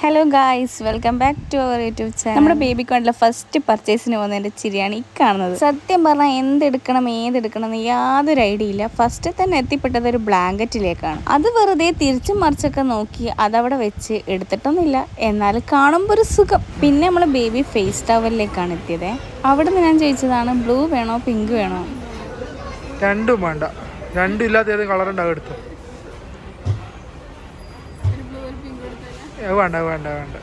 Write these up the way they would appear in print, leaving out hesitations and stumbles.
Hello guys, welcome back to our YouTube channel. നമ്മുടെ ബേബിക്ക് വേണ്ടിയുള്ള ഫസ്റ്റ് പർച്ചേസിന് പോകുന്നതിൻ്റെ ചിരിയാണ് ഈ കാണുന്നത്. സത്യം പറഞ്ഞാൽ എന്തെടുക്കണം ഏതെടുക്കണം എന്ന് യാതൊരു ഐഡിയ ഇല്ല. ഫസ്റ്റ് തന്നെ എത്തിപ്പെട്ടത് ഒരു ബ്ലാങ്കറ്റിലേക്കാണ്. അത് വെറുതെ തിരിച്ചും മറിച്ചൊക്കെ നോക്കി അതവിടെ വെച്ച് എടുത്തിട്ടൊന്നുമില്ല, എന്നാലും കാണുമ്പോൾ ഒരു സുഖം. പിന്നെ നമ്മൾ ബേബി ഫേസ് ടവലിലേക്കാണ് എത്തിയത്. അവിടെ നിന്ന് ഞാൻ ചോദിച്ചതാണ് ബ്ലൂ വേണോ പിങ്ക് വേണോ. രണ്ടും വേണ്ട, രണ്ടും ഇല്ലാത്ത ഏത് കളർ ഉണ്ടാവും എടുത്തു. വേണ്ട വേണ്ട വേണ്ട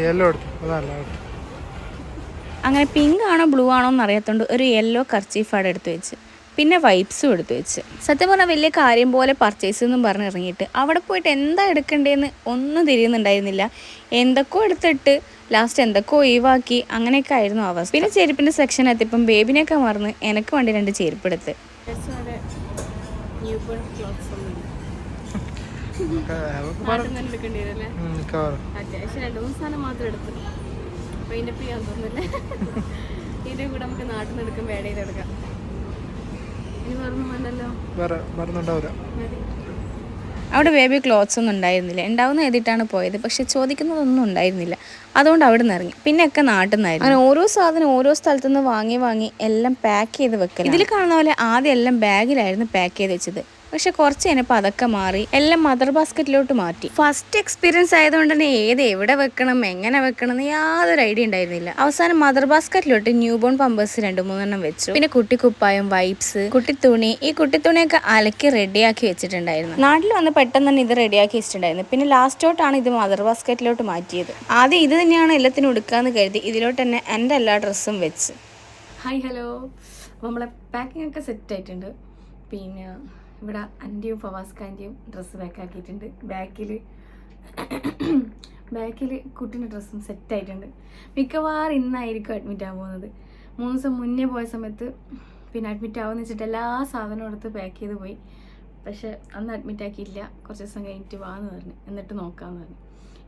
യെല്ലോ എടുത്തു, അതല്ല. അങ്ങനെ പിങ്ക് ആണോ ബ്ലൂ ആണോ എന്ന് അറിയാത്തതുകൊണ്ട് ഒരു യെല്ലോ കർച്ചീഫ് അവിടെ എടുത്ത് വെച്ച്, പിന്നെ വൈപ്സും എടുത്ത് വെച്ച്. സത്യം പറഞ്ഞാൽ വലിയ കാര്യം പോലെ പർച്ചേസ് എന്നും പറഞ്ഞ് ഇറങ്ങിയിട്ട് അവിടെ പോയിട്ട് എന്താ എടുക്കേണ്ടതെന്ന് ഒന്നും തിരിയുന്നുണ്ടായിരുന്നില്ല. എന്തൊക്കെയോ എടുത്തിട്ട് ലാസ്റ്റ് എന്തൊക്കെയോ ഒഴിവാക്കി, അങ്ങനെയൊക്കെ ആയിരുന്നു അവസ്ഥ. പിന്നെ ചെരുപ്പിൻ്റെ സെക്ഷൻ എത്തിയപ്പം ബേബിനെയൊക്കെ മറന്ന് എനിക്ക് വേണ്ടി 2 ചെരുപ്പെടുത്ത്. അത്യാവശ്യം 2-3 സാധനം മാത്രം എടുത്തു. പെയിൻ്റപ്പ് ചെയ്യാൻ തോന്നുന്നില്ല. ഇതിൻ്റെ കൂടെ നമുക്ക് നാട്ടിൽ നിന്ന് എടുക്കും, വേട ചെയ്തെടുക്കാം. ഇനി വേറൊന്നും വേണ്ടല്ലോ. അവിടെ ബേബി ക്ലോത്ത്സ് ഒന്നും ഉണ്ടായിരുന്നില്ല. ഉണ്ടാവുന്ന എഴുതിയിട്ടാണ് പോയത്, പക്ഷെ ചോദിക്കുന്നതൊന്നും ഉണ്ടായിരുന്നില്ല. അതുകൊണ്ട് അവിടെ നിന്ന് ഇറങ്ങി. പിന്നെയൊക്കെ നാട്ടിൽ നിന്നായിരുന്നു. അങ്ങനെ ഓരോ സാധനം ഓരോ സ്ഥലത്തു നിന്ന് വാങ്ങി എല്ലാം പാക്ക് ചെയ്ത് വെക്കൽ. ഇതിൽ കാണുന്ന പോലെ ആദ്യം എല്ലാം ബാഗിലായിരുന്നു പാക്ക് ചെയ്ത് വെച്ചത്. പക്ഷെ കുറച്ച് കഴിഞ്ഞപ്പോൾ അതൊക്കെ മാറി എല്ലാം മദർ ബാസ്ക്കറ്റിലോട്ട് മാറ്റി. ഫസ്റ്റ് എക്സ്പീരിയൻസ് ആയതുകൊണ്ട് തന്നെ എവിടെ വെക്കണം എങ്ങനെ വെക്കണം എന്ന് യാതൊരു ഐഡിയ ഉണ്ടായിരുന്നില്ല. അവസാനം മദർ ബാസ്ക്കറ്റിലോട്ട് ന്യൂ ബോൺ പമ്പേഴ്സ് 2-3 വെച്ചു. പിന്നെ കുട്ടിക്കുപ്പായം, വൈപ്സ്, കുട്ടിത്തുണി. ഈ കുട്ടിത്തുണിയൊക്കെ അലക്കി റെഡിയാക്കി വെച്ചിട്ടുണ്ടായിരുന്നു. നാട്ടിൽ വന്ന് പെട്ടെന്ന് തന്നെ ഇത് റെഡിയാക്കി വെച്ചിട്ടുണ്ടായിരുന്നു. പിന്നെ ലാസ്റ്റോട്ടാണ് ഇത് മദർ ബാസ്ക്കറ്റിലോട്ട് മാറ്റിയത്. ആദ്യം ഇത് തന്നെയാണ് എല്ലാത്തിനും എടുക്കാമെന്ന് കരുതി ഇതിലോട്ട് തന്നെ എൻ്റെ എല്ലാ ഡ്രസ്സും വെച്ച്. ഹായ് ഹലോ, നമ്മളെ പാക്കിംഗ് ഒക്കെ സെറ്റ് ആയിട്ടുണ്ട്. പിന്നെ ഇവിടെ ആൻറ്റിയും ഫവാസ്കാൻ്റെയും ഡ്രസ്സ് പാക്കാക്കിയിട്ടുണ്ട്. ബാക്കിൽ കുട്ടീൻ്റെ ഡ്രസ്സും സെറ്റായിട്ടുണ്ട്. മിക്കവാറും ഇന്നായിരിക്കും അഡ്മിറ്റ് ആകാൻ പോകുന്നത്. 3 ദിവസം മുന്നേ പോയ സമയത്ത് പിന്നെ അഡ്മിറ്റ് ആവുമെന്ന് വെച്ചിട്ട് എല്ലാ സാധനവും എടുത്ത് പാക്ക് ചെയ്ത് പോയി. പക്ഷെ അന്ന് അഡ്മിറ്റ് ആക്കിയില്ല. കുറച്ച് ദിവസം കഴിഞ്ഞിട്ട് വാന്ന് പറഞ്ഞു, എന്നിട്ട് നോക്കാമെന്ന് പറഞ്ഞു.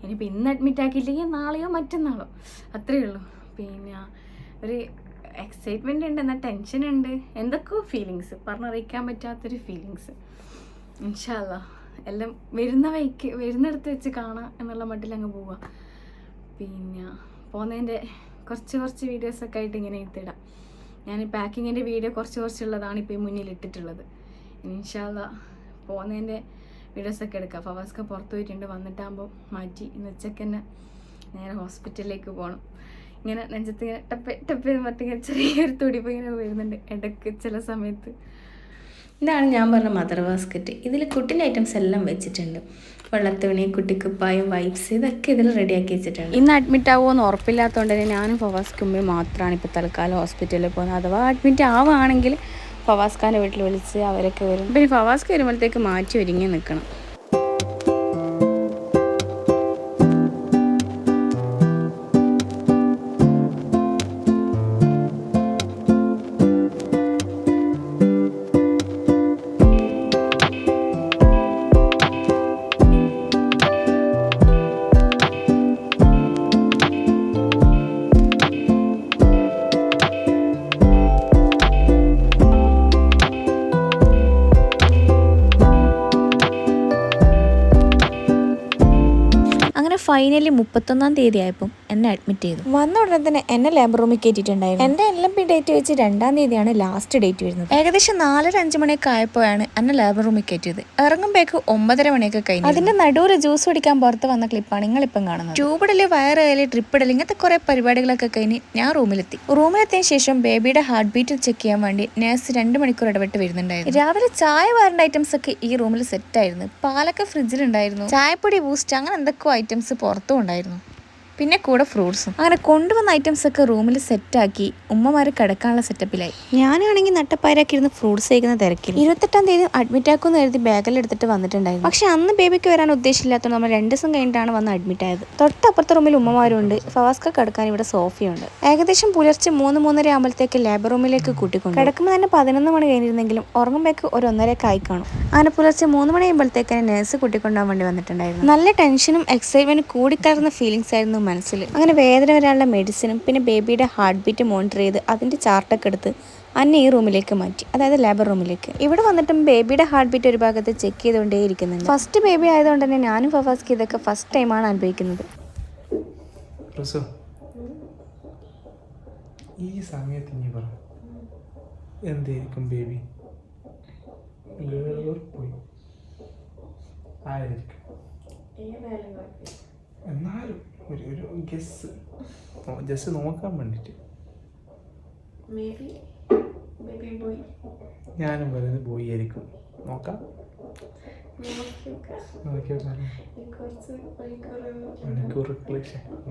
ഇനിയിപ്പോൾ ഇന്ന് അഡ്മിറ്റ് ആക്കിയില്ലെങ്കിൽ നാളെയോ മറ്റന്നാളോ, അത്രയേ ഉള്ളൂ. പിന്നെ ഒരു എക്സൈറ്റ്മെൻ്റ് ഉണ്ട്, എന്നാൽ ടെൻഷനുണ്ട്, എന്തൊക്കെയോ ഫീലിങ്സ്, പറഞ്ഞറിയിക്കാൻ പറ്റാത്തൊരു ഫീലിങ്സ്. ഇൻഷാ അല്ലാഹ് എല്ലാം വരുന്നിടത്ത് വെച്ച് കാണാം എന്നുള്ള മട്ടിൽ അങ്ങ് പോവുക. പിന്നെ പോകുന്നതിൻ്റെ കുറച്ച് വീഡിയോസൊക്കെ ആയിട്ട് ഇങ്ങനെ ഇട്ടിടാം. ഞാൻ പാക്കിങ്ങിൻ്റെ വീഡിയോ കുറച്ചുള്ളതാണ് ഇപ്പോൾ ഈ മുന്നിൽ ഇട്ടിട്ടുള്ളത്. ഇൻഷാ അല്ലാഹ് പോകുന്നതിൻ്റെ വീഡിയോസൊക്കെ എടുക്കാം. ഫവാസ്ക പുറത്ത് പോയിട്ടുണ്ട്, വന്നിട്ടാകുമ്പോൾ മാറ്റി. ഇന്ന് ഉച്ചയ്ക്ക് തന്നെ നേരെ ഹോസ്പിറ്റലിലേക്ക് പോകണം. ഇങ്ങനെ നെഞ്ചത്ത് ഇങ്ങനെ ടപ്പ് മറ്റിങ്ങനെ ചെറിയൊരു തുടിപ്പ് ഇങ്ങനെ വരുന്നുണ്ട് ഇടയ്ക്ക് ചില സമയത്ത്. ഇതാണ് ഞാൻ പറഞ്ഞ മദർ ബാസ്ക്കറ്റ്. ഇതിൽ കുട്ടിൻ്റെ ഐറ്റംസ് എല്ലാം വെച്ചിട്ടുണ്ട്. വെള്ളത്തുണി, കുട്ടിക്കുപ്പായും, വൈപ്സ്, ഇതൊക്കെ ഇതിൽ റെഡിയാക്കി വെച്ചിട്ടുണ്ട്. ഇന്ന് അഡ്മിറ്റ് ആവുമോയെന്ന് ഉറപ്പില്ലാത്തതുകൊണ്ട് തന്നെ ഞാനും ഫവാസ്കുമ്മയും മാത്രമാണ് ഇപ്പോൾ തൽക്കാലം ഹോസ്പിറ്റലിൽ പോകുന്നത്. അഥവാ അഡ്മിറ്റ് ആവുകയാണെങ്കിൽ ഫവാസ്ഖാൻ്റെ വീട്ടിൽ വിളിച്ച് അവരൊക്കെ വരും. പിന്നെ ഫവാസ്ക വരുമ്പോഴത്തേക്ക് മാറ്റി ഒരുങ്ങി നിൽക്കണം. ഫൈനലി 31-ാം തീയതി ആയപ്പോൾ എന്നെ അഡ്മിറ്റ് ചെയ്തു. വന്ന ഉടനെ തന്നെ എന്നെ ലേബർ റൂമിൽ കയറ്റിയിട്ടുണ്ടായിരുന്നു. എൻ്റെ LMP ഡേറ്റ് വെച്ച് 2-ാം തീയതിയാണ് ലാസ്റ്റ് ഡേറ്റ് വരുന്നത്. ഏകദേശം 4-5 മണിയൊക്കെ ആയപ്പോഴാണ് എന്നെ ലേബർ റൂമിൽ കയറ്റിയത്. ഇറങ്ങുമ്പോഴേക്ക് 9:30 മണിയൊക്കെ കഴിഞ്ഞു. അതിൻ്റെ നടുവിൽ ജ്യൂസ് കുടിക്കാൻ പുറത്ത് വന്ന ക്ലിപ്പാണ് നിങ്ങളിപ്പം കാണുന്നത്. ട്യൂബിടല്, വയറിടല്, ട്രിപ്പിടല്, ഇങ്ങനത്തെ കുറേ പരിപാടികളൊക്കെ കഴിഞ്ഞ് ഞാൻ റൂമിലെത്തിയ ശേഷം ബേബിയുടെ ഹാർട്ട് ബീറ്റ് ചെക്ക് ചെയ്യാൻ വേണ്ടി നേഴ്സ് 2 മണിക്കൂർ ഇടപെട്ട് വരുന്നുണ്ടായിരുന്നു. രാവിലെ ചായ വാരേണ്ട ഐറ്റംസ് ഒക്കെ ഈ റൂമിൽ സെറ്റായിരുന്നു. പാലൊക്കെ ഫ്രിഡ്ജിലുണ്ടായിരുന്നു. ചായപ്പൊടി, ബൂസ്റ്റ്, അങ്ങനെ എന്തൊക്കെയോ ഐറ്റംസ് പുറത്തും ഉണ്ടായിരുന്നു. പിന്നെ കൂടെ ഫ്രൂട്ട്സും. അങ്ങനെ കൊണ്ടുവന്ന ഐറ്റംസ് ഒക്കെ റൂമിൽ സെറ്റാക്കി ഉമ്മമാർ കിടക്കാനുള്ള സെറ്റപ്പിലായി. ഞാനാണെങ്കിൽ നട്ടപ്പായരാക്കി ഇരുന്ന് ഫ്രൂട്ട്സ് കഴിക്കുന്ന തിരക്കിൽ 28-ാം തീയതി അഡ്മിറ്റ് ആക്കുമെന്ന് എഴുതി ബാഗിൽ എടുത്തിട്ട് വന്നിട്ടുണ്ടായിരുന്നു. പക്ഷെ അന്ന് ബേബിക്ക് വരാൻ ഉദ്ദേശമില്ലാത്തതുകൊണ്ട് നമ്മൾ 2 ദിവസം കഴിഞ്ഞിട്ടാണ് വന്ന് അഡ്മിറ്റ് ആയത്. തൊട്ടപ്പുറത്തെ റൂമിൽ ഉമ്മമാരുണ്ട്, ഫവാസ്ക കിടക്കാൻ ഇവിടെ സോഫയുണ്ട്. ഏകദേശം പുലർച്ചെ 3-3:30 ആകുമ്പോഴത്തേക്ക് ലേബർ റൂമിലേക്ക് കൂട്ടിക്കൊണ്ട് കിടക്കുമ്പോൾ തന്നെ 11 മണി കഴിഞ്ഞിരുന്നെങ്കിലും ഉറങ്ങുമ്പോഴേക്ക് ഒരു 1:30 ആയി കാണും. അങ്ങനെ പുലർച്ചെ 3 മണി ആകുമ്പോഴത്തേക്ക് നേഴ്സ് കൂട്ടിക്കൊണ്ടുപോകാൻ വേണ്ടി വന്നിട്ടുണ്ടായിരുന്നു. നല്ല ടെൻഷനും എക്സൈറ്റ്മെന്റും കൂടിക്കലർന്ന ഫീലിങ്സ് ആയിരുന്നു മനസ്സിൽ. അങ്ങനെ വേദന വരാനുള്ള മെഡിസിനും പിന്നെ ബേബിയുടെ ഹാർട്ട് ബീറ്റ് മോണിറ്റർ ചെയ്ത് അതിൻ്റെ ചാർട്ടൊക്കെ എടുത്ത് അന്നെ ഈ റൂമിലേക്ക് മാറ്റി, അതായത് ലേബർ റൂമിലേക്ക്. ഇവിടെ വന്നിട്ടും ബേബിയുടെ ഹാർട്ട് ബീറ്റ് ഒരു ഭാഗത്ത് ചെക്ക് ചെയ്തുകൊണ്ടേ ഇരിക്കുന്നുണ്ട്. ഫസ്റ്റ് ബേബി ആയതുകൊണ്ട് തന്നെ ഞാനും ഫവാസ്ക്ക് ഇതൊക്കെ ഫസ്റ്റ് ടൈമാണ് അനുഭവിക്കുന്നത്. ഈ സമയത്ത് നീ പറ എന്തായിരിക്കും ബേബി പോയി ആയിരിക്കും, എന്നാലും ഒരു ഗസ് ജസ്റ്റ് നോക്കാൻ വേണ്ടിട്ട് ഞാനും പറയുന്നത് ബോയ് ആയിരിക്കും. നോക്കാം,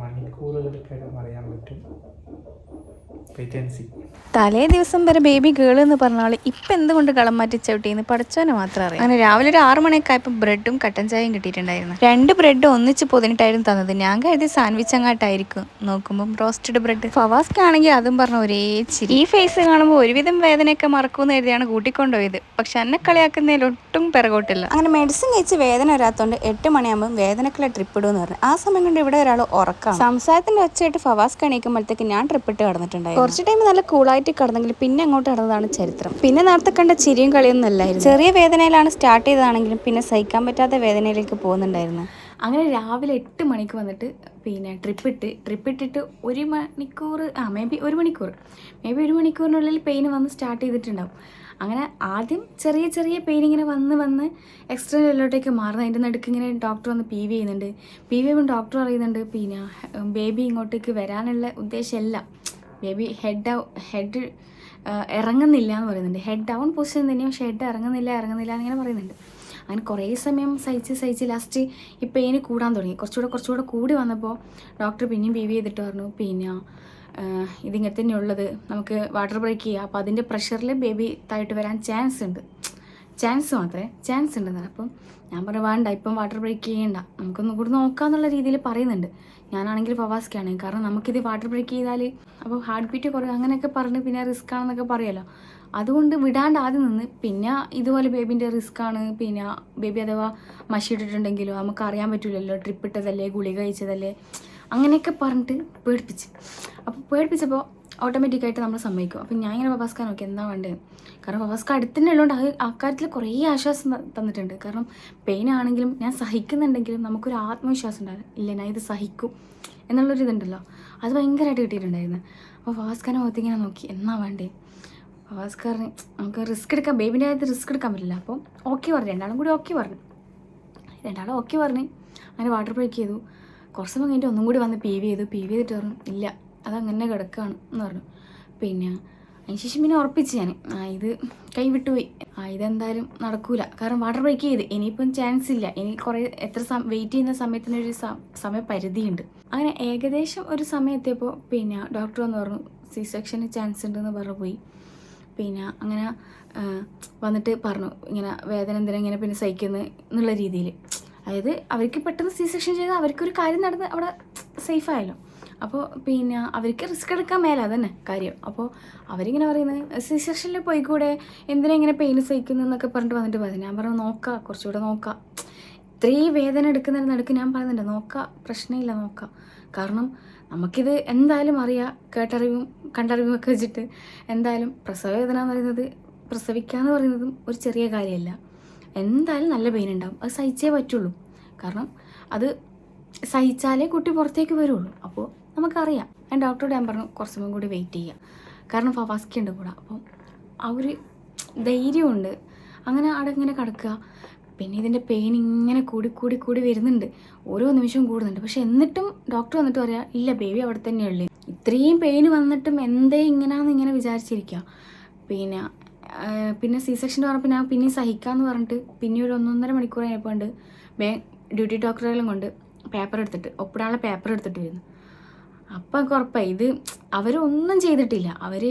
മണിക്കൂറുകൾക്കകം അറിയാൻ പറ്റും. തലേ ദിവസം വരെ ബേബി ഗേൾ എന്ന് പറഞ്ഞാൽ ഇപ്പം എന്തുകൊണ്ട് കളം മാറ്റി ചവിട്ടിയെന്ന് പഠിച്ചവനെ മാത്രം അറിയാം. അങ്ങനെ രാവിലെ ഒരു 6 മണിയൊക്കെ ആയപ്പോൾ ബ്രെഡും കട്ടൻ ചായയും കിട്ടിയിട്ടുണ്ടായിരുന്നു. 2 ബ്രെഡ് ഒന്നിച്ച് പൊതിനിട്ടായിരുന്നു തന്നത്. ഞാൻ കരുതി സാൻഡ്വിച്ച് അങ്ങാട്ടായിരിക്കും, നോക്കുമ്പോൾ റോസ്റ്റഡ് ബ്രെഡ്. ഫവാസ്ക്ക് ആണെങ്കിൽ അതും പറഞ്ഞ ഒരേ ചിരി. ഈ ഫേസ് കാണുമ്പോൾ ഒരുവിധം വേദനയൊക്കെ മറക്കുമെന്ന് എഴുതിയാണ് കൂട്ടിക്കൊണ്ടുപോയത്. പക്ഷെ എന്നെ കളിയാക്കുന്നതിൽ ഒട്ടും പിറകോട്ടില്ല. അങ്ങനെ മെഡിസിൻ കഴിച്ച് വേദന വരാത്തോണ്ട് 8 മണിയാകുമ്പോൾ വേദനക്കുള്ള ട്രിപ്പ് ഇടുമെന്ന് പറഞ്ഞു. ആ സമയം കൊണ്ട് ഇവിടെ ഒരാൾ ഉറക്കാം. സംസാരത്തിന്റെ ഒച്ചയായിട്ട് ഫവാസ്ക്ക് എണീക്കുമ്പോഴത്തേക്ക് ഞാൻ ട്രിപ്പ് ഇട്ട് കടന്നിട്ടുണ്ടായിരുന്നു. കുറച്ച് ടൈം നല്ല കൂളായിട്ട് കടന്നെങ്കിൽ പിന്നെ അങ്ങോട്ട് കടന്നതാണ് ചരിത്രം. പിന്നെ നേരത്തെ കണ്ട ചിരിയും കളിയൊന്നും അല്ലായിരുന്നു. ചെറിയ വേദനയിലാണ് സ്റ്റാർട്ട് ചെയ്തതാണെങ്കിലും പിന്നെ സഹിക്കാൻ പറ്റാത്ത വേദനയിലേക്ക് പോകുന്നുണ്ടായിരുന്നു. അങ്ങനെ രാവിലെ 8 മണിക്ക് വന്നിട്ട് പിന്നെ ട്രിപ്പ് ഇട്ടിട്ട് 1 മണിക്കൂർ മേ ബി 1 മണിക്കൂറിനുള്ളിൽ പെയിൻ വന്ന് സ്റ്റാർട്ട് ചെയ്തിട്ടുണ്ടാവും. അങ്ങനെ ആദ്യം ചെറിയ പെയിൻ ഇങ്ങനെ വന്ന് എക്സ്റ്റേണലിലോട്ടേക്ക് മാറുന്നത്. അതിൻ്റെ നടുക്ക് ഇങ്ങനെ ഡോക്ടർ വന്ന് PV ചെയ്യുന്നുണ്ട്. PV ചെയ്യുമ്പോൾ ഡോക്ടർ അറിയുന്നുണ്ട് പിന്നെ ബേബി ഇങ്ങോട്ടേക്ക് വരാനുള്ള ഉദ്ദേശമല്ല, ബേബി ഹെഡ് ഇറങ്ങുന്നില്ല എന്ന് പറയുന്നുണ്ട്. ഹെഡ് ഡൗൺ പൊസിഷൻ തന്നെയാണ്, പക്ഷേ ഹെഡ് ഇറങ്ങുന്നില്ല എന്നിങ്ങനെ പറയുന്നുണ്ട്. അങ്ങനെ കുറേ സമയം സഹിച്ച് ലാസ്റ്റ് ഈ പെയിന് കൂടാൻ തുടങ്ങി. കുറച്ചുകൂടെ കൂടി വന്നപ്പോൾ ഡോക്ടർ പിന്നെയും PV ചെയ്തിട്ട് പറഞ്ഞു പിന്നെ ഇതിങ്ങനെ തന്നെ ഉള്ളത്, നമുക്ക് വാട്ടർ ബ്രേക്ക് ചെയ്യാം. അപ്പോൾ അതിൻ്റെ പ്രഷറിൽ ബേബി താഴോട്ട് വരാൻ ചാൻസ് ഉണ്ടെന്ന്. അപ്പം ഞാൻ പറഞ്ഞു വേണ്ട, ഇപ്പം വാട്ടർ ബ്രേക്ക് ചെയ്യണ്ട, നമുക്കൊന്നും കൂടി നോക്കാമെന്നുള്ള രീതിയിൽ പറയുന്നുണ്ട്. ഞാനാണെങ്കിൽ ഫവാസ്ക്കാണ്, കാരണം നമുക്കിത് വാട്ടർ ബ്രേക്ക് ചെയ്താൽ അപ്പോൾ ഹാർട്ട് ബീറ്റ് കുറേ അങ്ങനെയൊക്കെ പറഞ്ഞ് പിന്നെ റിസ്ക് ആണെന്നൊക്കെ പറയുമല്ലോ. അതുകൊണ്ട് വിടാണ്ട് ആദ്യം നിന്ന് പിന്നെ ഇതുപോലെ ബേബിൻ്റെ റിസ്ക് ആണ്, പിന്നെ ബേബി അഥവാ മഷിയിട്ടിട്ടുണ്ടെങ്കിലോ നമുക്ക് അറിയാൻ പറ്റില്ലല്ലോ, ട്രിപ്പ് ഇട്ടതല്ലേ ഗുളിക കഴിച്ചതല്ലേ അങ്ങനെയൊക്കെ പറഞ്ഞിട്ട് പേടിപ്പിച്ചപ്പോൾ ഓട്ടോമാറ്റിക്കായിട്ട് നമ്മൾ സമ്മതിക്കും. അപ്പം ഞാൻ ഇങ്ങനെ ഫവാസ്ക്കാൻ നോക്കി എന്താ വേണ്ടത്, കാരണം ഫവാസ്ക്ക് അടുത്ത് തന്നെ ഉള്ളതുകൊണ്ട് അത് അക്കാര്യത്തിൽ കുറേ ആശ്വാസം തന്നിട്ടുണ്ട്. കാരണം പെയിൻ ആണെങ്കിലും ഞാൻ സഹിക്കുന്നുണ്ടെങ്കിലും നമുക്കൊരു ആത്മവിശ്വാസം ഉണ്ടായിരുന്നു, ഇല്ല ഞാൻ ഇത് സഹിക്കും എന്നുള്ളൊരിതുണ്ടല്ലോ, അത് ഭയങ്കരമായിട്ട് കിട്ടിയിട്ടുണ്ടായിരുന്നു. അപ്പോൾ ഫവാസ്ക്കാനെ മുഖത്തിങ്ങനെ നോക്കി എന്നാ വേണ്ടേ. ഫവാസ്ക്കാരന് നമുക്ക് റിസ്ക് എടുക്കാം, ബേബിൻ്റെ കാര്യത്തിൽ റിസ്ക് എടുക്കാൻ പറ്റില്ല. അപ്പം ഓക്കെ പറഞ്ഞു, രണ്ടാളും ഓക്കെ പറഞ്ഞ് അങ്ങനെ വാട്ടർ ബ്രേക്ക് ചെയ്തു. കുറച്ച് സമയം കഴിഞ്ഞിട്ട് ഒന്നും കൂടി വന്ന് PV ചെയ്തിട്ട് പറഞ്ഞു ഇല്ല അതങ്ങനെ കിടക്കുകയാണ് എന്ന് പറഞ്ഞു. പിന്നെ അതിന് ശേഷം പിന്നെ ഉറപ്പിച്ച് ഞാൻ ഇത് കൈവിട്ടുപോയി, ഇതെന്തായാലും നടക്കൂല, കാരണം വാട്ടർ ബ്രേക്ക് ചെയ്ത് ഇനിയിപ്പം ചാൻസ് ഇല്ല, ഇനി കുറേ വെയിറ്റ് ചെയ്യുന്ന സമയത്തിനൊരു സമയപരിധിയുണ്ട്. അങ്ങനെ ഏകദേശം ഒരു സമയം എത്തിയപ്പോൾ പിന്നെ ഡോക്ടർ വന്ന് പറഞ്ഞു C-സെക്ഷന് ചാൻസ് ഉണ്ടെന്ന് പറഞ്ഞു പോയി. പിന്നെ അങ്ങനെ വന്നിട്ട് പറഞ്ഞു ഇങ്ങനെ വേദന എന്തിനാ ഇങ്ങനെ പിന്നെ സഹിക്കുന്നത് എന്നുള്ള രീതിയിൽ, അതായത് അവർക്ക് പെട്ടെന്ന് C-സെക്ഷൻ ചെയ്താൽ അവർക്കൊരു കാര്യം നടന്ന് അവിടെ സേഫായല്ലോ. അപ്പോൾ പിന്നെ അവർക്ക് റിസ്ക് എടുക്കാൻ മേല അതന്നെ കാര്യം. അപ്പോൾ അവരിങ്ങനെ പറയുന്നത് C-സെക്ഷനിൽ പോയിക്കൂടെ, എന്തിനാ ഇങ്ങനെ പെയിൻ സഹിക്കുന്നതെന്നൊക്കെ പറഞ്ഞിട്ട് വന്നിട്ട് പറഞ്ഞു. ഞാൻ പറഞ്ഞു കുറച്ചുകൂടെ നോക്കാം, ഇത്രയും വേദന എടുക്കുന്നതിന് നടുക്ക് ഞാൻ പറയുന്നുണ്ട് നോക്കാം, പ്രശ്നമില്ല നോക്കാം. കാരണം നമുക്കിത് എന്തായാലും അറിയാം, കണ്ടറിവും ഒക്കെ വെച്ചിട്ട് എന്തായാലും പ്രസവവേദന എന്ന് പറയുന്നത്, പ്രസവിക്കുക എന്ന് പറയുന്നതും ഒരു ചെറിയ കാര്യമല്ല. എന്തായാലും നല്ല പെയിൻ ഉണ്ടാവും, അത് സഹിച്ചേ പറ്റുള്ളൂ. കാരണം അത് സഹിച്ചാലേ കുട്ടി പുറത്തേക്ക് വരുള്ളൂ. അപ്പോൾ നമുക്കറിയാം. ഞാൻ ഡോക്ടറോട് ഞാൻ പറഞ്ഞു കുറച്ച് സമയം കൂടി വെയിറ്റ് ചെയ്യുക, കാരണം ഫവാസ്ക്ക് ഉണ്ട് കൂടെ. അപ്പം ആ ഒരു ധൈര്യമുണ്ട്. അങ്ങനെ അവിടെ ഇങ്ങനെ കിടക്കുക. പിന്നെ ഇതിൻ്റെ പെയിൻ ഇങ്ങനെ കൂടി വരുന്നുണ്ട്, ഓരോ നിമിഷവും കൂടുന്നുണ്ട്. പക്ഷെ എന്നിട്ടും ഡോക്ടർ വന്നിട്ട് പറയാം ഇല്ല ബേബി അവിടെ തന്നെയുള്ളൂ. ഇത്രയും പെയിൻ വന്നിട്ടും എന്തേ ഇങ്ങനെ വിചാരിച്ചിരിക്കുക. പിന്നെ C-സെക്ഷൻ പറഞ്ഞപ്പോൾ ഞാൻ പിന്നെ സഹിക്കാമെന്ന് പറഞ്ഞിട്ട് പിന്നെ ഒരു 1.5 മണിക്കൂർ കഴിഞ്ഞപ്പോണ്ട് ഡ്യൂട്ടി ഡോക്ടറെല്ലാം കൊണ്ട് ഒപ്പിടാനുള്ള പേപ്പർ എടുത്തിട്ട് വരുന്നു. അപ്പം ഉറപ്പായി ഇത് അവരൊന്നും ചെയ്തിട്ടില്ല, അവർ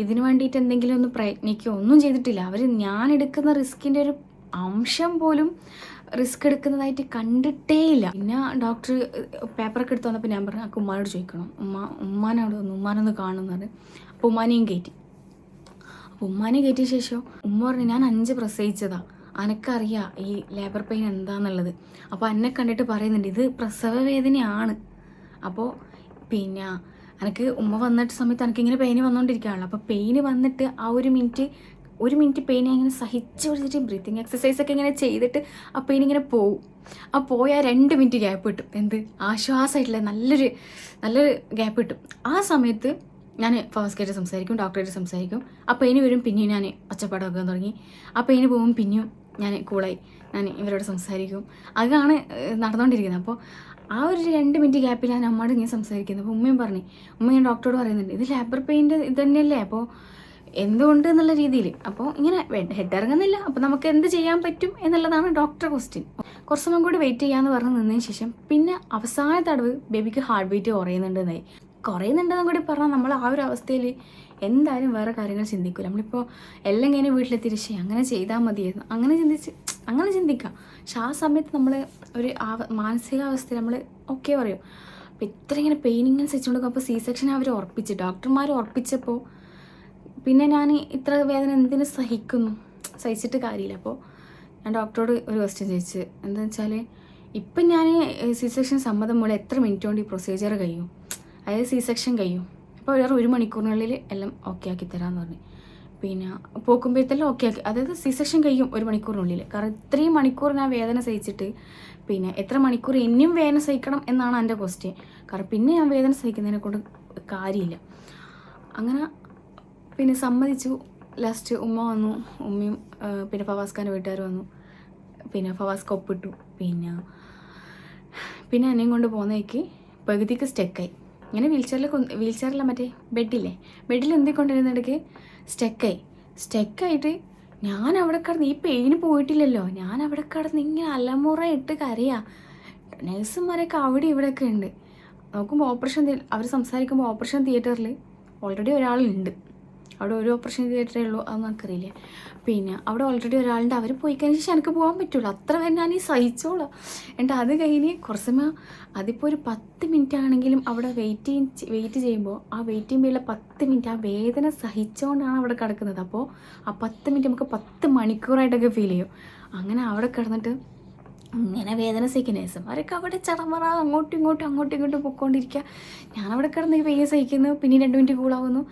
ഇതിന് വേണ്ടിയിട്ട് എന്തെങ്കിലും ഒന്ന് പ്രയത്നിക്കുകയോ ഒന്നും ചെയ്തിട്ടില്ല. ഞാൻ എടുക്കുന്ന റിസ്കിൻ്റെ ഒരു അംശം പോലും റിസ്ക് എടുക്കുന്നതായിട്ട് കണ്ടിട്ടേയില്ല. പിന്നെ ഡോക്ടർ പേപ്പറൊക്കെ എടുത്ത് വന്നപ്പോൾ ഞാൻ പറഞ്ഞു എനിക്ക് ഉമ്മാനോട് ചോദിക്കണം, ഉമ്മാനൊന്ന് കാണുന്നത്. അപ്പോൾ ഉമ്മാനെയും കയറ്റി. അപ്പോൾ ഉമ്മാനെ കയറ്റിയ ശേഷം ഉമ്മ പറഞ്ഞു ഞാൻ 5 പ്രസവിച്ചതാ, അനക്കറിയാം ഈ ലേബർ പെയിൻ എന്താണെന്നുള്ളത്. അപ്പോൾ എന്നെ കണ്ടിട്ട് പറയുന്നുണ്ട് ഇത് പ്രസവ വേദനയാണ്. അപ്പോൾ പിന്നെ എനിക്ക് ഉമ്മ വന്നിട്ട് സമയത്ത് എനിക്കിങ്ങനെ പെയിന് വന്നുകൊണ്ടിരിക്കുകയാണല്ലോ. അപ്പോൾ പെയിന് വന്നിട്ട് ആ ഒരു മിനിറ്റ് പെയിൻ ഇങ്ങനെ സഹിച്ച് പിടിച്ചിട്ട് ബ്രീത്തിങ് എക്സസൈസൊക്കെ ഇങ്ങനെ ചെയ്തിട്ട് ആ പെയിൻ ഇങ്ങനെ പോവും. ആ പോയ 2 മിനിറ്റ് ഗ്യാപ്പ് കിട്ടും. എന്ത് ആശ്വാസമായിട്ടുള്ള നല്ലൊരു ഗ്യാപ്പ് കിട്ടും. ആ സമയത്ത് ഞാൻ ഫാസ്റ്റായിട്ട് സംസാരിക്കും, ഡോക്ടറായിട്ട് സംസാരിക്കും. ആ പെയിന് വരും, പിന്നെയും ഞാൻ ഒച്ചപ്പാട് വെക്കാൻ തുടങ്ങി. ആ പെയിന് പോകും, പിന്നെയും ഞാൻ കൂളായി ഞാൻ ഇവരോട് സംസാരിക്കും. അതാണ് നടന്നുകൊണ്ടിരിക്കുന്നത്. അപ്പോൾ ആ ഒരു 2 മിനിറ്റ് ഗ്യാപ്പിൽ ഞാൻ അമ്മയോട് ഇങ്ങനെ സംസാരിക്കുന്നത്. അപ്പോൾ ഉമ്മയും പറഞ്ഞു, ഉമ്മ ഞാൻ ഡോക്ടറോട് പറയുന്നുണ്ട്, ഇത് ലേബർ പെയിൻ്റെ ഇത് തന്നെയല്ലേ, അപ്പോൾ എന്തുകൊണ്ട് എന്നുള്ള രീതിയിൽ. അപ്പോൾ ഇങ്ങനെ ഹെഡ് ഇറങ്ങുന്നില്ല, അപ്പോൾ നമുക്ക് എന്ത് ചെയ്യാൻ പറ്റും എന്നുള്ളതാണ് ഡോക്ടർ ക്വസ്റ്റ്യൻ. കുറച്ച് സമയം കൂടി വെയിറ്റ് ചെയ്യാമെന്ന് പറഞ്ഞ് നിന്നതിന് ശേഷം പിന്നെ അവസാന തടവ് ബേബിക്ക് ഹാർട്ട് ബീറ്റ് കുറയുന്നുണ്ടെന്നായി. കുറയുന്നുണ്ടെന്ന് കൂടി പറഞ്ഞാൽ നമ്മൾ ആ ഒരു അവസ്ഥയിൽ എന്തായാലും വേറെ കാര്യങ്ങൾ ചിന്തിക്കില്ല. നമ്മളിപ്പോൾ എല്ലാം ഇങ്ങനെ വീട്ടിലെത്തിയിട്ട് ശരി അങ്ങനെ ചെയ്താൽ മതിയായിരുന്നു, അങ്ങനെ ചിന്തിക്കാം. പക്ഷെ ആ സമയത്ത് നമ്മൾ ഒരു മാനസികാവസ്ഥയിൽ നമ്മൾ ഓക്കെ പറയും. അപ്പോൾ ഇത്ര ഇങ്ങനെ പെയിൻ ഇങ്ങനെ സഹിച്ചുകൊണ്ട് അപ്പോൾ C-സെക്ഷൻ അവർ ഡോക്ടർമാർ ഉറപ്പിച്ചപ്പോൾ പിന്നെ ഞാൻ ഇത്ര വേദന എന്തിനു സഹിച്ചിട്ട് കാര്യമില്ല. അപ്പോൾ ഞാൻ ഡോക്ടറോട് ഒരു ക്വസ്റ്റ്യൻ ചോദിച്ചു, എന്താണെന്ന് വെച്ചാൽ ഇപ്പം ഞാൻ C-സെക്ഷൻ സമ്മതം മൂലം എത്ര മിനിറ്റ് കൊണ്ട് ഈ പ്രൊസീജിയർ കഴിയും, അതായത് C-സെക്ഷൻ കഴിയും. അപ്പോൾ വേറെ 1 മണിക്കൂറിനുള്ളിൽ എല്ലാം ഓക്കെ ആക്കി തരാമെന്ന് പറഞ്ഞു. പിന്നെ പോക്കുമ്പോഴത്തെല്ലാം ഓക്കെ ആക്കി, അതായത് C-സെക്ഷൻ കഴിയും 1 മണിക്കൂറിനുള്ളിൽ. കാരണം ഇത്രയും മണിക്കൂർ ഞാൻ വേദന സഹിച്ചിട്ട് പിന്നെ എത്ര മണിക്കൂർ ഇനിയും വേദന സഹിക്കണം എന്നാണ് എൻ്റെ ക്വസ്റ്റ്യൻ. കാരണം പിന്നെ ഞാൻ വേദന സഹിക്കുന്നതിനെ കൊണ്ട് കാര്യമില്ല. അങ്ങനെ പിന്നെ സമ്മതിച്ചു. ലാസ്റ്റ് ഉമ്മ വന്നു, ഉമ്മയും പിന്നെ ഫവാസ്ഖാൻ്റെ വീട്ടുകാർ വന്നു. പിന്നെ ഫവാസ്ഖ ഒപ്പിട്ടു. പിന്നെ എന്നെയും കൊണ്ട് പോകുന്നേക്ക് പകുതിക്ക് സ്റ്റക്കായി. ഇങ്ങനെ വീൽചെയറില്ല മറ്റേ ബെഡിൽ എന്തിക്കൊണ്ടിരുന്നിടയ്ക്ക് സ്റ്റക്കായിട്ട് ഞാൻ അവിടെ കിടന്ന്, ഈ പെയിന് പോയിട്ടില്ലല്ലോ, ഞാൻ അവിടെ കിടന്ന് ഇങ്ങനെ അലമുറ ഇട്ട് കരയാ. നഴ്സുമാരൊക്കെ അവിടെ ഇവിടെയൊക്കെ ഉണ്ട്. നോക്കുമ്പോൾ അവർ സംസാരിക്കുമ്പോൾ ഓപ്പറേഷൻ തിയേറ്ററിൽ ഓൾറെഡി ഒരാളുണ്ട്. അവിടെ ഒരു ഓപ്പറേഷൻ തിയേറ്ററേ ഉള്ളൂ, അതൊന്നും എനിക്കറിയില്ല. പിന്നെ അവിടെ ഓൾറെഡി ഒരാളുണ്ട്. അവർ പോയി കഴിഞ്ഞ ശേഷം എനിക്ക് പോകാൻ പറ്റുള്ളൂ. അത്ര വരെ ഞാൻ ഈ സഹിച്ചോളാം. എന്നിട്ട് അത് കഴിഞ്ഞ് കുറച്ച് സമയം, അതിപ്പോൾ ഒരു 10 മിനിറ്റ് ആണെങ്കിലും അവിടെ വെയിറ്റ് ചെയ്യുമ്പോൾ ആ വെയിറ്റ് ചെയ്യുമ്പോഴുള്ള 10 മിനിറ്റ് ആ വേദന സഹിച്ചുകൊണ്ടാണ് അവിടെ കിടക്കുന്നത്. അപ്പോൾ ആ 10 മിനിറ്റ് നമുക്ക് 10 മണിക്കൂറായിട്ടൊക്കെ ഫീൽ ചെയ്യും. അങ്ങനെ അവിടെ കിടന്നിട്ട് ഇങ്ങനെ വേദന സഹിക്കുന്ന നേഴ്സുമാരൊക്കെ അവിടെ ചടമറ അങ്ങോട്ടും ഇങ്ങോട്ടും പൊയ്ക്കൊണ്ടിരിക്കുക. ഞാനവിടെ കിടന്ന് പെയ്യെ സഹിക്കുന്നു. പിന്നെ 2 മിനിറ്റ് കൂളാവുന്നു.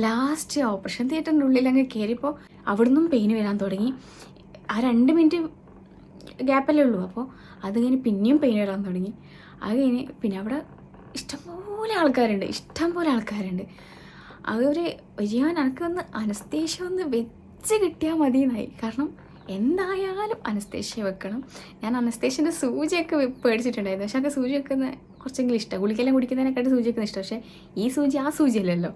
ലാസ്റ്റ് ഓപ്പറേഷൻ തിയേറ്ററിൻ്റെ ഉള്ളിൽ അങ്ങ് കയറിയപ്പോൾ അവിടുന്നും പെയിന് വരാൻ തുടങ്ങി. ആ 2 മിനിറ്റ് ഗ്യാപ്പല്ലേ ഉള്ളൂ. അപ്പോൾ അത് കഴിഞ്ഞ് പിന്നെയും പെയിൻ വരാൻ തുടങ്ങി. അത് കഴിഞ്ഞ് പിന്നെ അവിടെ ഇഷ്ടംപോലെ ആൾക്കാരുണ്ട്. അതൊരു എനിക്കൊന്ന് അനസ്തേഷ്യ ഒന്ന് വെച്ച് കിട്ടിയാൽ മതി എന്നായി. കാരണം എന്തായാലും അനസ്തേഷ്യ വെക്കണം. ഞാൻ അനസ്തേഷ്യൻ്റെ സൂചിയൊക്കെ പേടിച്ചിട്ടുണ്ടായിരുന്നു. പക്ഷേ എനിക്ക് സൂചി വെക്കുന്ന കുറച്ചെങ്കിലും ഇഷ്ടം. ഗുളിക്കെല്ലാം കുടിക്കുന്നതിനെക്കാട്ടി സൂചി വെക്കുന്ന ഇഷ്ടം. പക്ഷേ ഈ സൂചി ആ സൂചിയല്ലല്ലോ,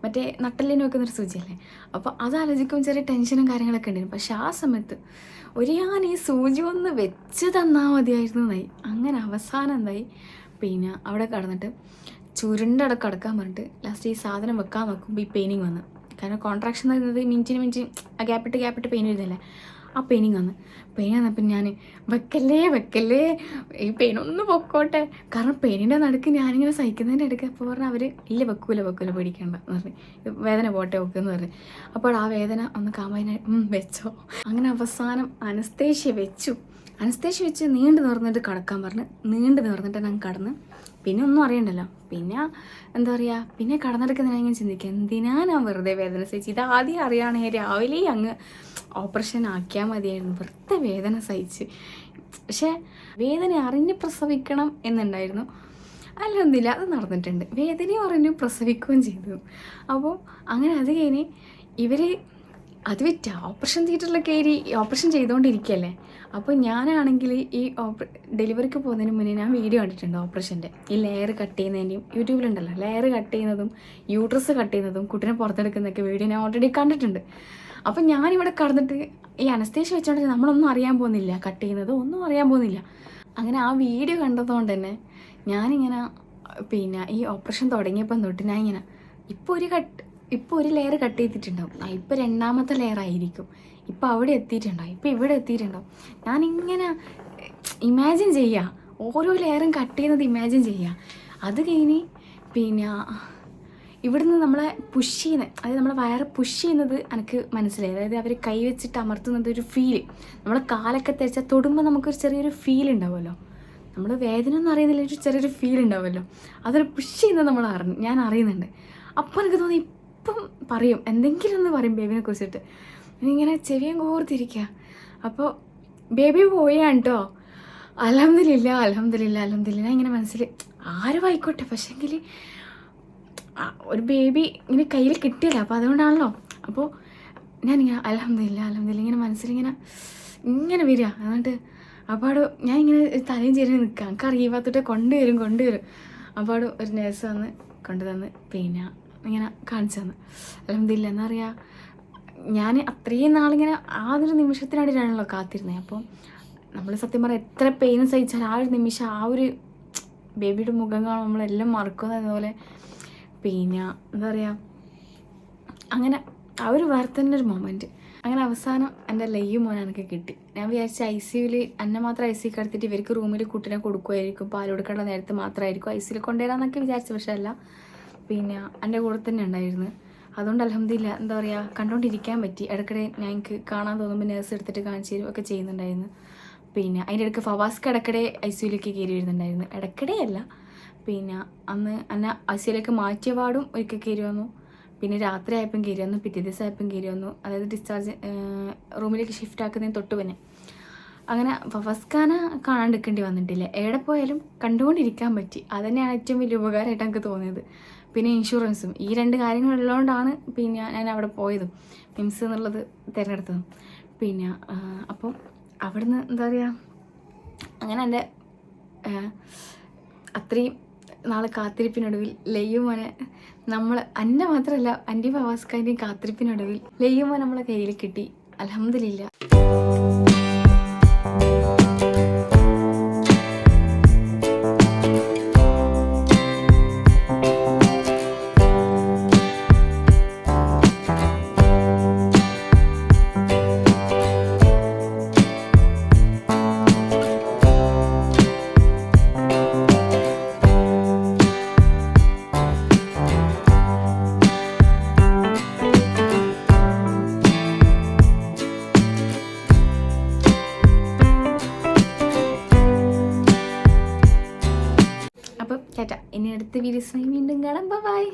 മറ്റേ നട്ടലിന് വെക്കുന്നൊരു സൂചിയല്ലേ. അപ്പോൾ അത് ആലോചിക്കുമ്പോൾ ചെറിയ ടെൻഷനും കാര്യങ്ങളൊക്കെ ഉണ്ടായിരുന്നു. പക്ഷേ ആ സമയത്ത് ഞാൻ ഈ സൂചി ഒന്ന് വെച്ച് തന്നാൽ മതിയായിരുന്നു എന്നായി. അങ്ങനെ അവസാനം എന്തായി, പിന്നെ അവിടെ കടന്നിട്ട് ചുരുണ്ടടക്കം കിടക്കാൻ പറഞ്ഞിട്ട് ലാസ്റ്റ് ഈ സാധനം വെക്കാൻ നോക്കുമ്പോൾ ഈ പെയിനിങ് വന്നു. കാരണം കോൺട്രാക്ഷൻ എന്ന് പറയുന്നത് മിനിറ്റിന് ഗ്യാപ്പിട്ട് പെയിൻ വരുന്നില്ലേ, ആ പെയിനിങ് വന്നപ്പോൾ ഞാൻ വെക്കല്ലേ ഈ പെയിനൊന്ന് പൊക്കോട്ടെ. കാരണം പെയിനിൻ്റെ നടുക്ക് ഞാനിങ്ങനെ സഹിക്കുന്നതിൻ്റെ അടുക്ക് അപ്പോൾ പറഞ്ഞാൽ അവർ ഇല്ല വെക്കൂല പേടിക്കേണ്ട എന്ന് പറഞ്ഞു, വേദന പോട്ടെ വെക്കുമെന്ന് പറഞ്ഞു. അപ്പോൾ ആ വേദന ഒന്ന് കാമാനായി വെച്ചോ. അങ്ങനെ അവസാനം അനസ്തേഷ്യ വെച്ച് നീണ്ടു നിവർന്നിട്ട് കിടക്കാൻ പറഞ്ഞ് നീണ്ടു നിവർന്നിട്ട് ഞാൻ കടന്ന്. പിന്നെ ഒന്നും അറിയണ്ടല്ലോ. പിന്നെ എന്താ പറയുക, പിന്നെ കടന്നെടുക്കുന്നതിനെ ഞാൻ ചിന്തിക്കുക, എന്തിനാ ഞാൻ വെറുതെ വേദന സഹിച്ച്. ഇത് ആദ്യം അറിയുകയാണെങ്കിൽ രാവിലെ അങ്ങ് ഓപ്പറേഷൻ ആക്കിയാൽ മതിയായിരുന്നു. വെറുതെ വേദന സഹിച്ച്. പക്ഷേ വേദന അറിഞ്ഞ് പ്രസവിക്കണം എന്നുണ്ടായിരുന്നു. അല്ലൊന്നുമില്ല, അത് നടന്നിട്ടുണ്ട്. വേദനയും അറിഞ്ഞ് പ്രസവിക്കുകയും ചെയ്തു. അപ്പോൾ അങ്ങനെ അത് കഴിഞ്ഞ് ഇവർ അത് വിറ്റ ഓപ്പറേഷൻ തിയേറ്ററിലൊക്കെ കയറി ഓപ്പറേഷൻ ചെയ്തുകൊണ്ടിരിക്കുകയല്ലേ. അപ്പോൾ ഞാനാണെങ്കിൽ ഈ ഡെലിവറിക്ക് പോകുന്നതിന് മുന്നേ ഞാൻ വീഡിയോ കണ്ടിട്ടുണ്ട് ഓപ്പറേഷൻ്റെ. ഈ ലെയർ കട്ട് ചെയ്യുന്നതിൻ്റെയും യൂട്യൂബിലുണ്ടല്ലോ, ലെയർ കട്ട് ചെയ്യുന്നതും യൂട്രസ് കട്ട് ചെയ്യുന്നതും കുട്ടിനെ പുറത്തെടുക്കുന്നതൊക്കെ വീഡിയോ ഞാൻ ഓൾറെഡി കണ്ടിട്ടുണ്ട്. അപ്പം ഞാനിവിടെ കടന്നിട്ട് ഈ അനസ്തേഷ്യ വെച്ചോണ്ട് നമ്മളൊന്നും അറിയാൻ പോകുന്നില്ല, കട്ട് ചെയ്യുന്നത് ഒന്നും അറിയാൻ പോകുന്നില്ല. അങ്ങനെ ആ വീഡിയോ കണ്ടതുകൊണ്ട് തന്നെ ഞാനിങ്ങനെ പിന്നെ ഈ ഓപ്പറേഷൻ തുടങ്ങിയപ്പം തൊട്ട് ഞാൻ ഇങ്ങനെ ഇപ്പോൾ ഒരു ലെയർ കട്ട് ചെയ്തിട്ടുണ്ടാവും, ഇപ്പോൾ 2ാമത്തെ ലെയർ ആയിരിക്കും, ഇപ്പോൾ അവിടെ എത്തിയിട്ടുണ്ടാവും, ഇപ്പോൾ ഇവിടെ എത്തിയിട്ടുണ്ടാവും. ഞാനിങ്ങനെ ഇമാജിൻ ചെയ്യുക, ഓരോ ലെയറും കട്ട് ചെയ്യുന്നത് ഇമാജിൻ ചെയ്യുക. അത് കഴിഞ്ഞ് പിന്നെ ഇവിടുന്ന് നമ്മളെ പുഷ് ചെയ്യുന്നത്, അതായത് നമ്മളെ വയറ് പുഷ് ചെയ്യുന്നത് എനിക്ക് മനസ്സിലായി. അതായത് അവർ കൈ വെച്ചിട്ട് അമർത്തുന്നത് ഒരു ഫീല്, നമ്മളെ കാലൊക്കെ തേച്ചാൽ തൊടുമ്പോൾ നമുക്കൊരു ചെറിയൊരു ഫീൽ ഉണ്ടാവുമല്ലോ, നമ്മൾ വേദന ഒന്നും അറിയുന്നില്ല, ഒരു ചെറിയൊരു ഫീൽ ഉണ്ടാവുമല്ലോ, അതൊരു പുഷ് ചെയ്യുന്നത് ഞാൻ അറിയുന്നുണ്ട്. അപ്പോൾ എനിക്ക് തോന്നി ഇപ്പം പറയും, എന്തെങ്കിലും ഒന്ന് പറയും ബേബിനെ കുറിച്ചിട്ട്. ഇങ്ങനെ ചെവിയും കോർത്തിരിക്കുക. അപ്പോൾ ബേബി പോയാണ് കേട്ടോ. അൽഹംദുലില്ലാ ഇങ്ങനെ മനസ്സിൽ ആരും ആയിക്കോട്ടെ, പക്ഷേങ്കിൽ ഒരു ബേബി ഇങ്ങനെ കയ്യിൽ കിട്ടിയില്ല, അപ്പോൾ അതുകൊണ്ടാണല്ലോ. അപ്പോൾ ഞാനിങ്ങനെ അൽഹംദുലില്ലാ ഇങ്ങനെ മനസ്സിലിങ്ങനെ വരിക. എന്നിട്ട് അപ്പോൾ ഞാൻ ഇങ്ങനെ തലയും ചേരി നിൽക്കുക, എനിക്ക് അറിയാത്തോട്ടെ കൊണ്ടുവരും. അപ്പോൾ ഒരു നേഴ്സ് വന്ന് കൊണ്ടുതന്ന് പിന്നെ ഇങ്ങനെ കാണിച്ചു തന്നു. അൽഹംദുലില്ലാ എന്താ പറയുക, ഞാൻ അത്രയും നാളിങ്ങനെ ആ ഒരു നിമിഷത്തിനായിട്ടാണല്ലോ കാത്തിരുന്നത്. അപ്പോൾ നമ്മൾ സത്യം പറഞ്ഞാൽ എത്ര പെയിൻ സഹിച്ചാൽ ആ ഒരു നിമിഷം, ആ ഒരു ബേബിയുടെ മുഖം കാണുമ്പോൾ നമ്മളെല്ലാം മറക്കുന്നതുപോലെ പിന്നെ എന്താ പറയുക, അങ്ങനെ ആ ഒരു വേറെ തന്നെ ഒരു മൊമെൻറ്റ്. അങ്ങനെ അവസാനം എൻ്റെ ലയ്യു മോനെ എനിക്ക് കിട്ടി. ഞാൻ വിചാരിച്ച ICUവിൽ എന്നെ മാത്രം ICU കിടത്തിയിട്ട് ഇവർക്ക് റൂമിൽ കുട്ടീനെ കൊടുക്കുമായിരിക്കും, പാൽ കൊടുക്കേണ്ട നേരത്തെ മാത്രമായിരിക്കും ICUവിൽ കൊണ്ടുവരാമെന്നൊക്കെ വിചാരിച്ചു. പക്ഷേ അല്ല, പിന്നെ എൻ്റെ കൂടെ തന്നെ ഉണ്ടായിരുന്നു. അതുകൊണ്ട് അൽഹംദുലില്ലാ എന്താ പറയുക, കണ്ടുകൊണ്ടിരിക്കാൻ പറ്റി. ഇടയ്ക്കിടെ ഞങ്ങൾക്ക് കാണാൻ തോന്നുമ്പോൾ നേഴ്സ് എടുത്തിട്ട് കാണിച്ചു തരും ഒക്കെ ചെയ്യുന്നുണ്ടായിരുന്നു. പിന്നെ അതിൻ്റെ ഇടയ്ക്ക് ഫവാസ്ക്ക് ഇടയ്ക്കിടെ ICUവിലേക്ക് കയറി വരുന്നുണ്ടായിരുന്നു. ഇടയ്ക്കിടെ അല്ല, പിന്നെ അന്ന് എന്നെ ICUവിലേക്ക് മാറ്റിയ പാടും ഒരിക്കൽ കയറി വന്നു. പിന്നെ രാത്രി ആയപ്പം കയറി വന്നു, പിറ്റേ ദിവസം ആയപ്പം കയറി വന്നു. അതായത് ഡിസ്ചാർജ് റൂമിലേക്ക് ഷിഫ്റ്റ് ആക്കുന്നതിന് തൊട്ട് പിന്നെ. അങ്ങനെ ഫവാസ്ക്കാനെ കാണാണ്ടിരിക്കേണ്ടി വന്നിട്ടില്ല. എവിടെ പോയാലും കണ്ടുകൊണ്ടിരിക്കാൻ പറ്റി. അതുതന്നെയാണ് ഏറ്റവും വലിയ ഉപകാരമായിട്ട് എനിക്ക് തോന്നിയത്. പിന്നെ ഇൻഷുറൻസും, ഈ 2 കാര്യങ്ങളുള്ളതുകൊണ്ടാണ് പിന്നെ ഞാൻ അവിടെ പോയതും മിംസ് എന്നുള്ളത് തിരഞ്ഞെടുത്തതും. പിന്നെ അപ്പം അവിടുന്ന് എന്താ പറയുക, അങ്ങനെ എൻ്റെ അത്രയും നാൾ കാത്തിരിപ്പിനൊടുവിൽ ലയ്യുമോനെ എന്നെ മാത്രമല്ല എൻ്റെ ഫവാസ്ക്കാൻ്റെയും കാത്തിരിപ്പിനൊടുവിൽ ലയ്യുമോൻ നമ്മളെ കയ്യിൽ കിട്ടി. അൽഹംദുലില്ലാ. അപ്പം ഇനി അടുത്ത വീഡിയോസുമായി വീണ്ടും കാണാം. ബൈ.